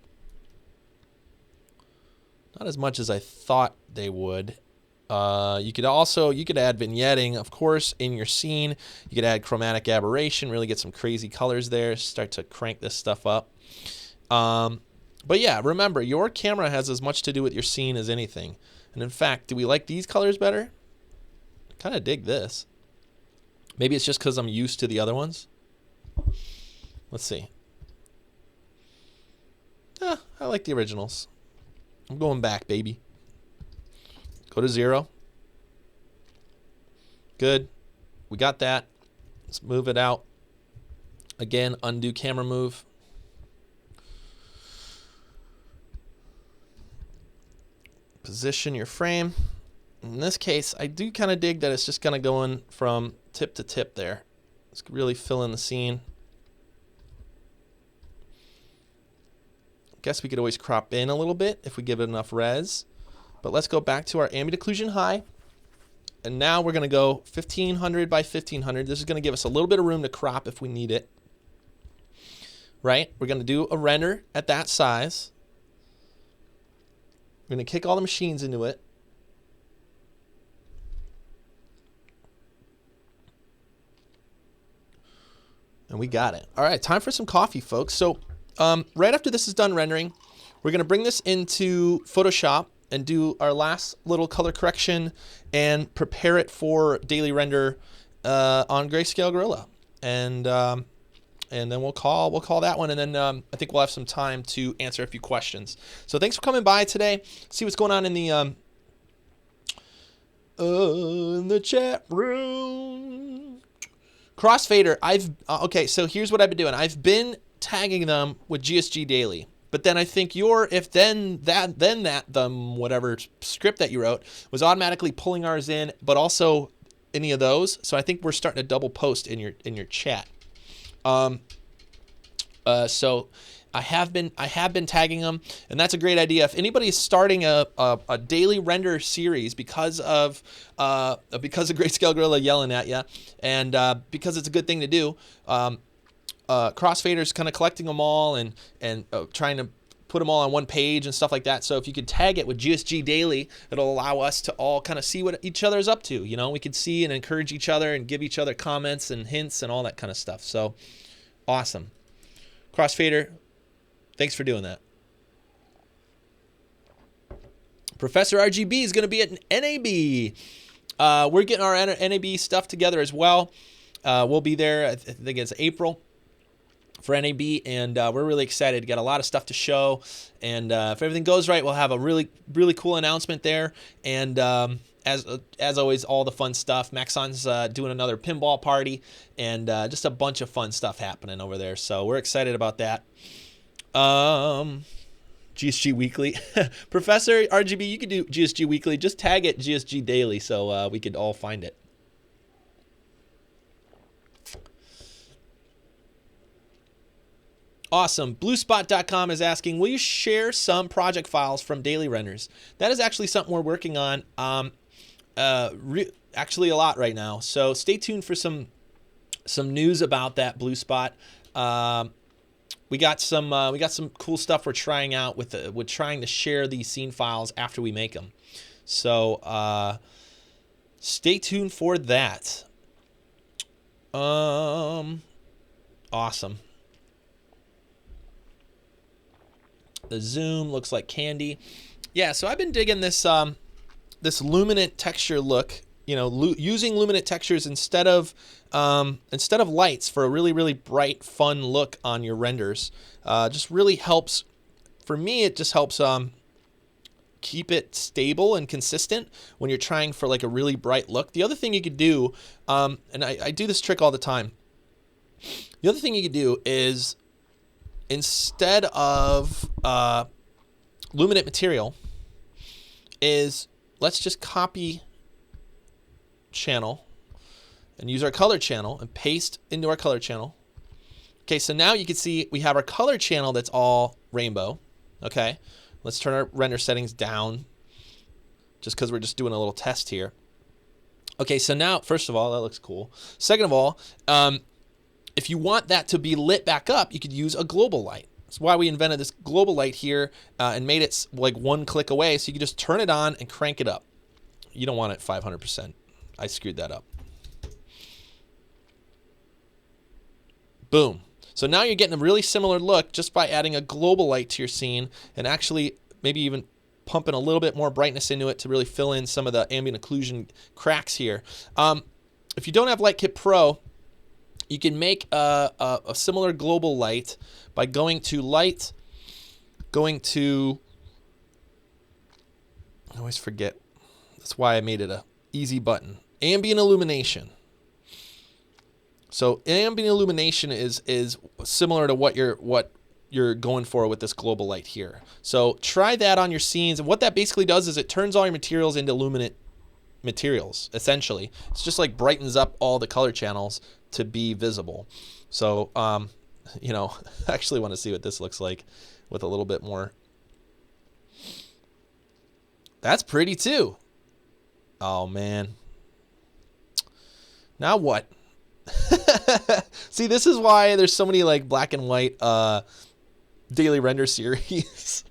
Not as much as I thought they would. You could add vignetting, of course, in your scene. You could add chromatic aberration, really get some crazy colors there, start to crank this stuff up. But yeah, remember, your camera has as much to do with your scene as anything. And in fact, do we like these colors better? I kind of dig this. Maybe it's just because I'm used to the other ones. Let's see. I like the originals. I'm going back, baby. Go to 0. Good. We got that. Let's move it out. Again, undo camera move. Position your frame. In this case, I do kind of dig that it's just kind of going from tip to tip there. It's really filling the scene. Guess we could always crop in a little bit if we give it enough res. But let's go back to our ambient occlusion high. And now we're going to go 1500 by 1500. This is going to give us a little bit of room to crop if we need it. Right? We're going to do a render at that size. We're going to kick all the machines into it. And we got it. All right, time for some coffee, folks. So right after this is done rendering, we're going to bring this into Photoshop and do our last little color correction and prepare it for daily render on Greyscalegorilla. And then we'll call that one, and then I think we'll have some time to answer a few questions. So thanks for coming by today. See what's going on in the chat room. Crossfader, okay, so here's what I've been doing. I've been tagging them with GSG Daily, but then I think whatever script that you wrote was automatically pulling ours in, but also any of those. So I think we're starting to double post in your chat. So I have been tagging them, and that's a great idea. If anybody is starting a daily render series because of Greyscalegorilla yelling at you, and because it's a good thing to do, crossfaders, kind of collecting them all and trying to put them all on one page and stuff like that. So if you could tag it with GSG Daily, it'll allow us to all kind of see what each other's up to. You know, we could see and encourage each other and give each other comments and hints and all that kind of stuff. So awesome. Crossfader, thanks for doing that. Professor RGB is going to be at NAB. We're getting our NAB stuff together as well. We'll be there, I think it's April, for NAB, and we're really excited. Got a lot of stuff to show, and if everything goes right, we'll have a really, really cool announcement there. And as always, all the fun stuff. Maxon's doing another pinball party, and just a bunch of fun stuff happening over there. So we're excited about that. GSG Weekly. Professor RGB, you could do GSG Weekly. Just tag it GSG Daily so we could all find it. Awesome. Bluespot.com is asking, will you share some project files from daily renders? That is actually something we're working on actually a lot right now. So stay tuned for some news about that, Bluespot. We got some cool stuff we're trying out with trying to share these scene files after we make them. So stay tuned for that. Awesome. The zoom looks like candy. Yeah, so I've been digging this this luminant texture look. You know, using luminant textures instead of lights for a really, really bright, fun look on your renders. Just really helps. For me, it just helps keep it stable and consistent when you're trying for like a really bright look. The other thing you could do, and I do this trick all the time. The other thing you could do is, instead of luminant material, is let's just copy channel and use our color channel and paste into our color channel. Okay, so now you can see we have our color channel that's all rainbow. Okay, let's turn our render settings down just because we're just doing a little test here. Okay, so now, first of all, that looks cool. Second of all, if you want that to be lit back up, you could use a global light. That's why we invented this global light here and made it like one click away, so you can just turn it on and crank it up. You don't want it 500%. I screwed that up. Boom. So now you're getting a really similar look just by adding a global light to your scene and actually maybe even pumping a little bit more brightness into it to really fill in some of the ambient occlusion cracks here. If you don't have Lightkit Pro, you can make a similar global light by going to light, I always forget. That's why I made it a easy button. Ambient illumination. So ambient illumination is similar to what you're going for with this global light here. So try that on your scenes, and what that basically does is it turns all your materials into luminant materials, essentially. It's just like brightens up all the color channels to be visible. So you know, I actually want to see what this looks like with a little bit more. That's pretty too. Oh man. Now what? See, this is why there's so many like black and white daily render series,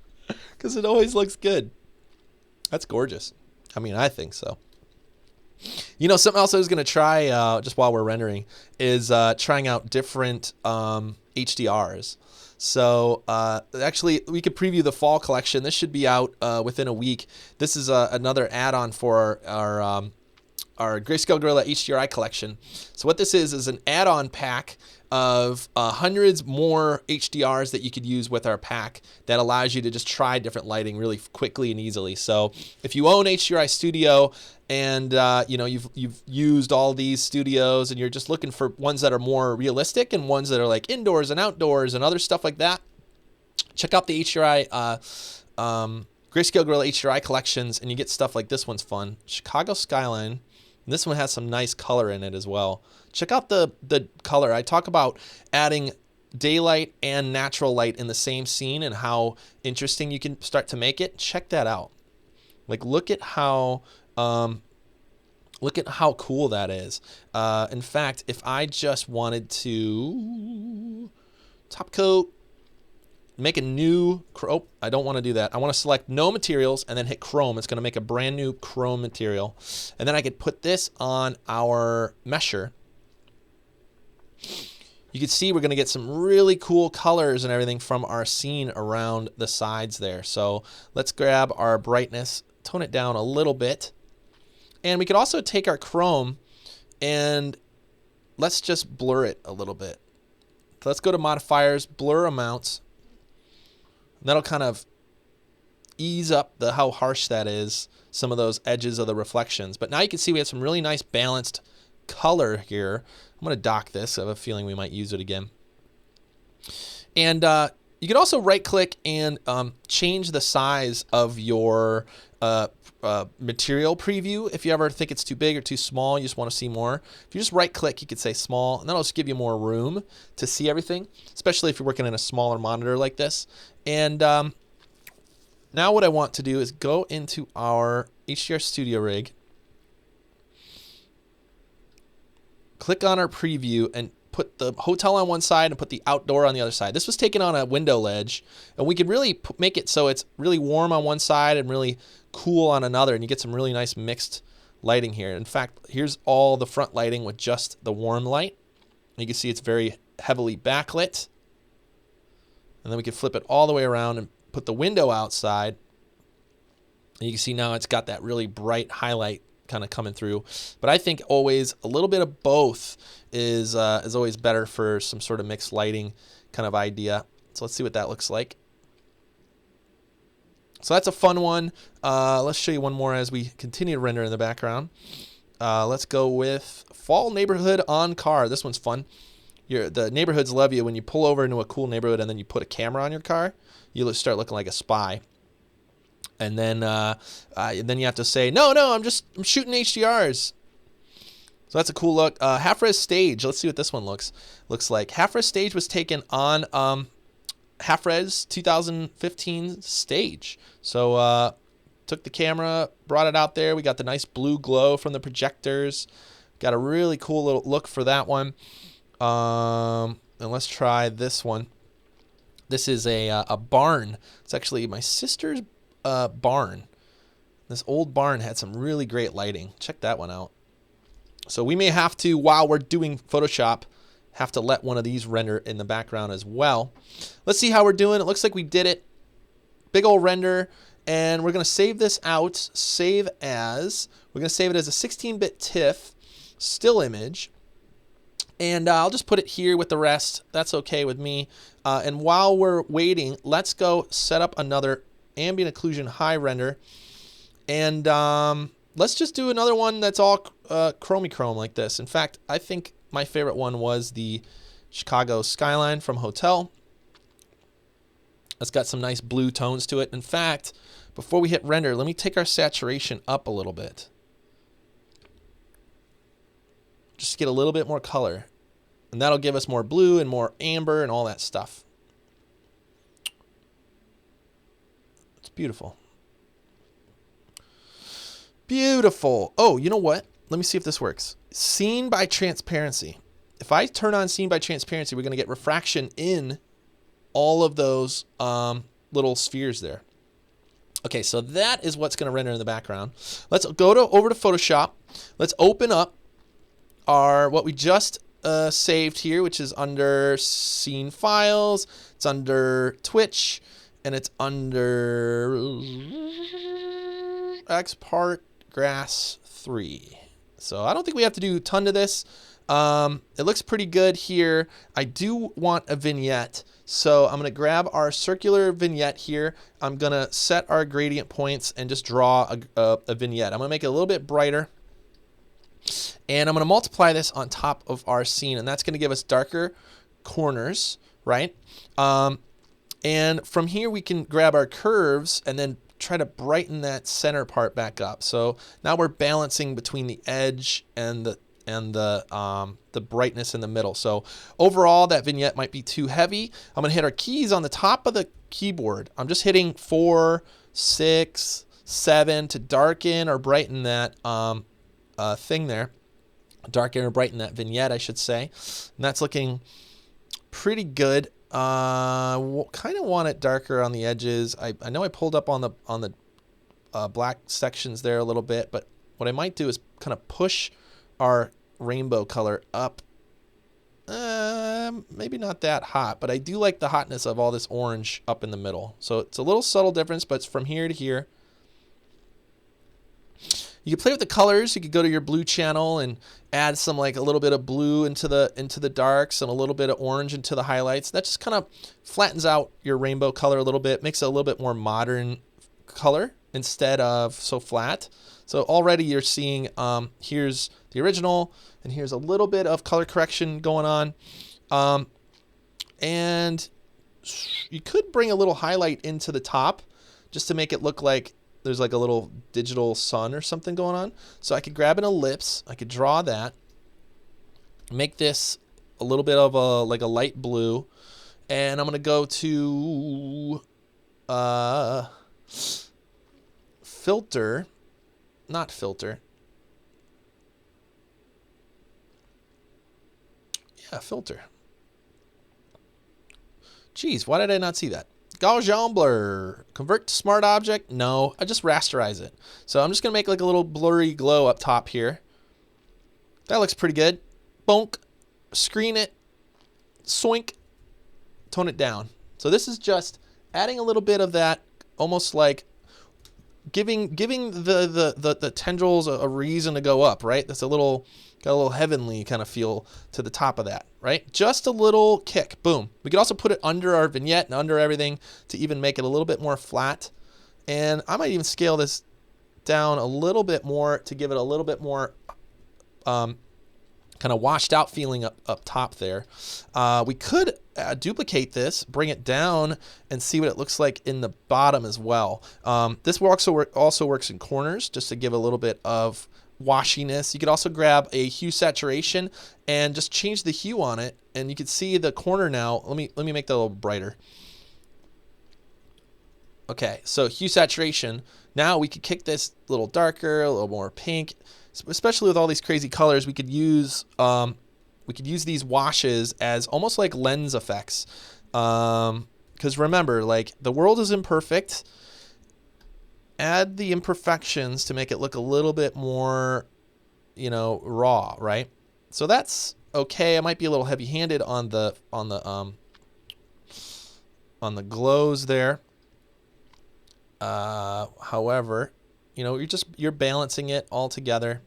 because it always looks good. That's gorgeous. I mean, I think so. You know, something else I was going to try just while we're rendering is trying out different HDRs. So actually, we could preview the fall collection. This should be out within a week. This is another add-on for our Greyscalegorilla HDRI collection. So what this is an add-on pack of hundreds more HDRs that you could use with our pack that allows you to just try different lighting really quickly and easily. So if you own HDRI Studio and you know, you've used all these studios and you're just looking for ones that are more realistic and ones that are like indoors and outdoors and other stuff like that, check out the HDRI Greyscalegorilla HDRI collections, and you get stuff like this one's fun. Chicago Skyline. And this one has some nice color in it as well. Check out the color. I talk about adding daylight and natural light in the same scene and how interesting you can start to make it. Check that out. Like, look at how cool that is. In fact, if I just wanted to top coat, make a new, oh, I don't want to do that. I want to select no materials and then hit chrome. It's going to make a brand new chrome material. And then I could put this on our mesher. You can see we're going to get some really cool colors and everything from our scene around the sides there. So let's grab our brightness, tone it down a little bit. And we could also take our chrome and let's just blur it a little bit. So let's go to modifiers, blur amounts. And that'll kind of ease up how harsh that is, some of those edges of the reflections. But now you can see we have some really nice balanced color here. I'm going to dock this. I have a feeling we might use it again. And you can also right click and change the size of your material preview. If you ever think it's too big or too small, you just want to see more. If you just right click, you could say small, and that'll just give you more room to see everything, especially if you're working in a smaller monitor like this. And now what I want to do is go into our HDR Studio rig, click on our preview, and put the hotel on one side and put the outdoor on the other side. This was taken on a window ledge, and we could really make it so it's really warm on one side and really cool on another, and you get some really nice mixed lighting here. In fact, here's all the front lighting with just the warm light. You can see it's very heavily backlit. And then we can flip it all the way around and put the window outside. And you can see now it's got that really bright highlight kind of coming through. But I think always a little bit of both is always better for some sort of mixed lighting kind of idea. So let's see what that looks like. So that's a fun one. Let's show you one more as we continue to render in the background. Let's go with Fall Neighborhood on Car. This one's fun. The neighborhoods love you when you pull over into a cool neighborhood and then you put a camera on your car. You start looking like a spy. And then you have to say, no, I'm shooting HDRs. So that's a cool look. Half-res stage. Let's see what this one looks like. Half-res stage was taken on half-res 2015 stage. So took the camera, brought it out there. We got the nice blue glow from the projectors. Got a really cool little look for that one. And let's try this one. This is a barn. It's actually my sister's barn. This old barn had some really great lighting. Check that one out. So we may have to, while we're doing Photoshop, have to let one of these render in the background as well. Let's see how we're doing. It looks like we did it. Big old render. And we're going to save this out. Save as. We're going to save it as a 16-bit TIFF still image. And I'll just put it here with the rest. That's okay with me. And while we're waiting, let's go set up another ambient occlusion high render. And let's just do another one that's all chrome like this. In fact, I think my favorite one was the Chicago skyline from Hotel. It's got some nice blue tones to it. In fact, before we hit render, let me take our saturation up a little bit. Just to get a little bit more color. And that'll give us more blue and more amber and all that stuff. It's beautiful. Beautiful. Oh, you know what? Let me see if this works. Scene by transparency. If I turn on scene by transparency, we're going to get refraction in all of those little spheres there. Okay, so that is what's going to render in the background. Let's go over to Photoshop. Let's open up our what we just saved here, which is under scene files. It's under Twitch, and it's under export grass 3. So I don't think we have to do a ton to this. It looks pretty good here. I do want a vignette. So I'm going to grab our circular vignette here. I'm going to set our gradient points and just draw a vignette. I'm going to make it a little bit brighter. And I'm going to multiply this on top of our scene. And that's going to give us darker corners, right? And from here we can grab our curves and then try to brighten that center part back up. So now we're balancing between the edge and the brightness in the middle. So overall, that vignette might be too heavy. I'm going to hit our keys on the top of the keyboard. I'm just hitting 4, 6, 7 to darken or brighten that thing there. Darken or brighten that vignette, I should say. And that's looking pretty good. Kind of want it darker on the edges. I know I pulled up on the black sections there a little bit, but what I might do is kind of push our rainbow color up. Maybe not that hot, but I do like the hotness of all this orange up in the middle. So it's a little subtle difference, but it's from here to here. You can play with the colors. You could go to your blue channel and add some, like, a little bit of blue into the darks and a little bit of orange into the highlights. That just kind of flattens out your rainbow color a little bit, makes it a little bit more modern color instead of so flat. So already you're seeing, here's the original, and here's a little bit of color correction going on. And you could bring a little highlight into the top just to make it look like there's like a little digital sun or something going on. So I could grab an ellipse, I could draw that, make this a little bit of a light blue, and I'm gonna go to filter. Geez, why did I not see that? Gaussian blur. Convert to smart object? No, I just rasterize it. So I'm just going to make like a little blurry glow up top here. That looks pretty good. Bonk. Screen it. Soink. Tone it down. So this is just adding a little bit of that, almost like giving the tendrils a reason to go up, right? That's got a little heavenly kind of feel to the top of that, right? Just a little kick, boom. We could also put it under our vignette and under everything to even make it a little bit more flat. And I might even scale this down a little bit more to give it a little bit more kind of washed out feeling up top there. We could duplicate this, bring it down, and see what it looks like in the bottom as well. This also works in corners, just to give a little bit of washiness. You could also grab a hue saturation and just change the hue on it, and you can see the corner now. Let me make that a little brighter. Okay, so hue saturation. Now we could kick this a little darker, a little more pink. Especially with all these crazy colors, we could use these washes as almost like lens effects. Because remember, like, the world is imperfect. Add the imperfections to make it look a little bit more, raw, right? So that's okay. I might be a little heavy-handed on the glows there. However, you're balancing it all together,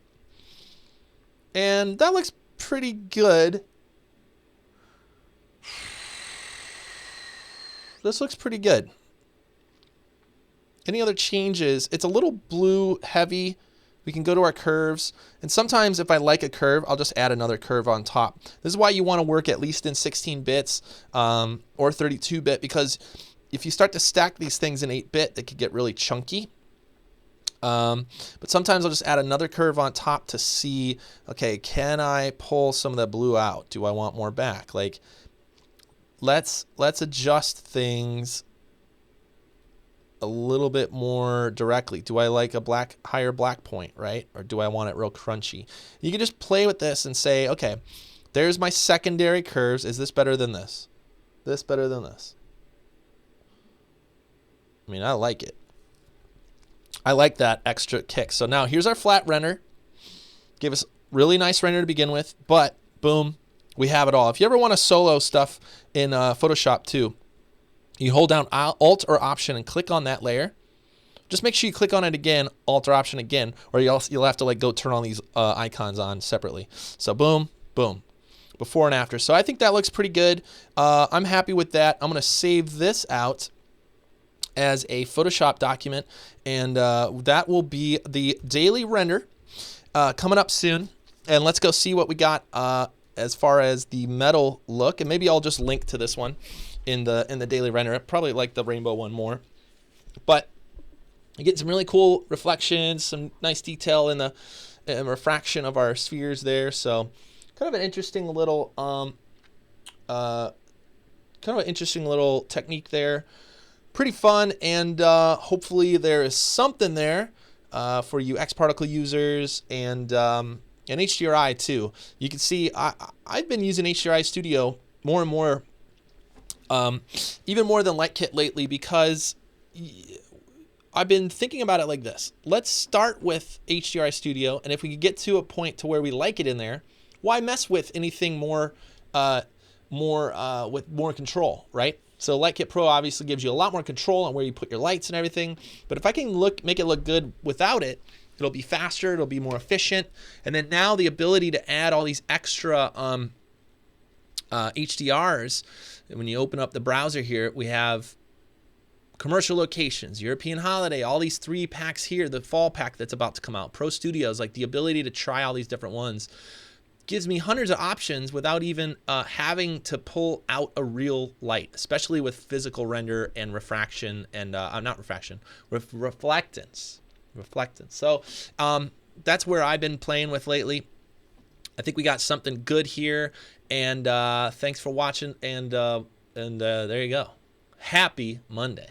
and that looks pretty good. This looks pretty good. Any other changes? It's a little blue heavy. We can go to our curves, and sometimes if I like a curve, I'll just add another curve on top. This is why you want to work at least in 16 bits or 32-bit, because if you start to stack these things in 8-bit, they could get really chunky. But sometimes I'll just add another curve on top to see, okay, can I pull some of the blue out? Do I want more back? Like, let's adjust things a little bit more directly. Do I like a higher black point, right? Or do I want it real crunchy? You can just play with this and say, okay, there's my secondary curves. Is this better than this? This better than this? I mean, I like it. I like that extra kick. So now here's our flat render. Give us really nice render to begin with, but boom, we have it all. If you ever want to solo stuff in Photoshop too, you hold down Alt or Option and click on that layer. Just make sure you click on it again, Alt or Option again, or you'll have to like go turn all these icons on separately. So boom, boom, before and after. So I think that looks pretty good. I'm happy with that. I'm gonna save this out as a Photoshop document, and that will be the daily render coming up soon. And let's go see what we got as far as the metal look, and maybe I'll just link to this one in the daily render. I probably like the rainbow one more, but you get some really cool reflections, some nice detail in the refraction of our spheres there. So kind of an interesting little technique there. Pretty fun, and hopefully there is something there for you X-particle users and HDRI too. You can see I've been using HDRI Studio more and more even more than Lightkit lately, because I've been thinking about it like this. Let's start with HDRI Studio, and if we could get to a point to where we like it in there, why mess with anything more with more control, right? So Lightkit Pro obviously gives you a lot more control on where you put your lights and everything. But if I can make it look good without it, it'll be faster, it'll be more efficient. And then now the ability to add all these extra HDRs. When you open up the browser here, we have commercial locations, European holiday, all these 3 packs here, the fall pack that's about to come out, Pro Studios, like the ability to try all these different ones gives me hundreds of options without even having to pull out a real light, especially with physical render and refraction and not refraction, reflectance. So that's where I've been playing with lately. I think we got something good here, and thanks for watching, and there you go. Happy Monday.